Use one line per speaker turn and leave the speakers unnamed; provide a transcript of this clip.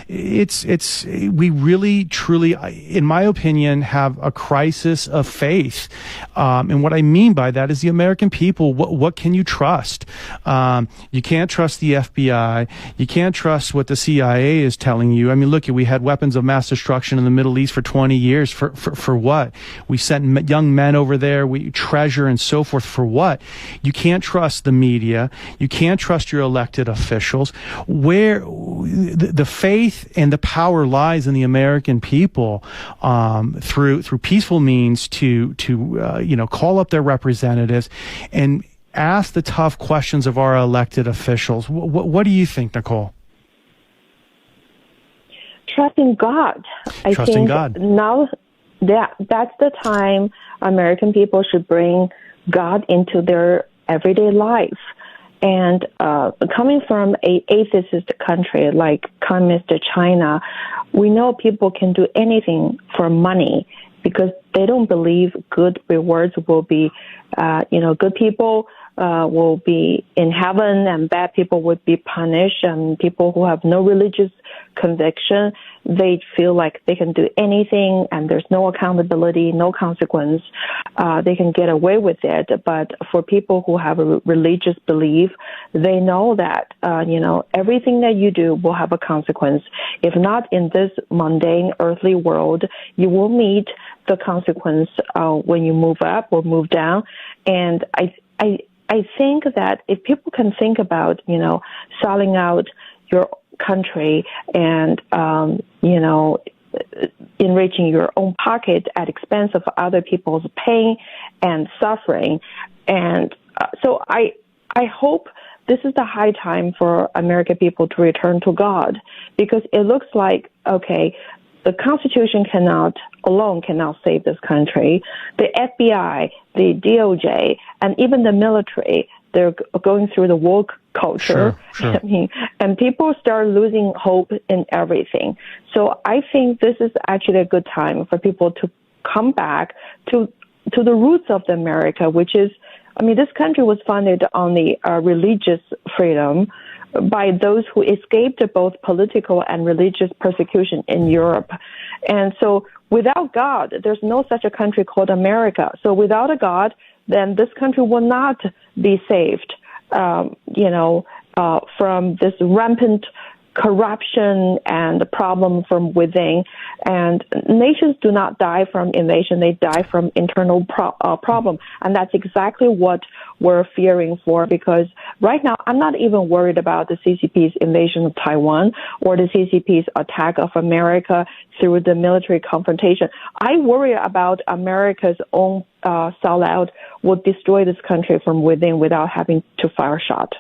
we really, truly, in my opinion, have a crisis of faith. And what I mean by that is the American people, what can you trust? You can't trust the FBI. You can't trust what the CIA is telling you. I mean, look, we had weapons of mass destruction in the Middle East for 20 years. For what? We sent young men over there, we treasure and so forth. For what? You can't trust the media. You can't trust your elected officials. Where the faith and the power lies in the American people, through peaceful means to call up their representatives and ask the tough questions of our elected officials. What do you think, Nicole?
Trusting God. I think God. Now that's the time American people should bring God into their everyday life. And coming from an atheist country like communist China, we know people can do anything for money because they don't believe good rewards will be, good people will be in heaven and bad people would be punished, and people who have no religious conviction, they feel like they can do anything and there's no accountability, no consequence. They can get away with it. But for people who have a religious belief, they know that, everything that you do will have a consequence. If not in this mundane earthly world, you will meet the consequence when you move up or move down. And I think that if people can think about, selling out your country and, enriching your own pocket at expense of other people's pain and suffering. And so I hope this is the high time for American people to return to God, because it looks like, okay, the Constitution alone cannot save this country. The FBI, the DOJ, and even the military, they're going through the woke culture. Sure. I mean, and people start losing hope in everything. So I think this is actually a good time for people to come back to the roots of America, which is, this country was founded on the religious freedom by those who escaped both political and religious persecution in Europe. And so without God, there's no such a country called America. So without a God, then this country will not be saved, from this rampant corruption and the problem from within. And nations do not die from invasion, they die from internal problem. And that's exactly what we're fearing for, because right now I'm not even worried about the CCP's invasion of Taiwan or the CCP's attack of America through the military confrontation. I worry about America's own sellout will destroy this country from within without having to fire a shot.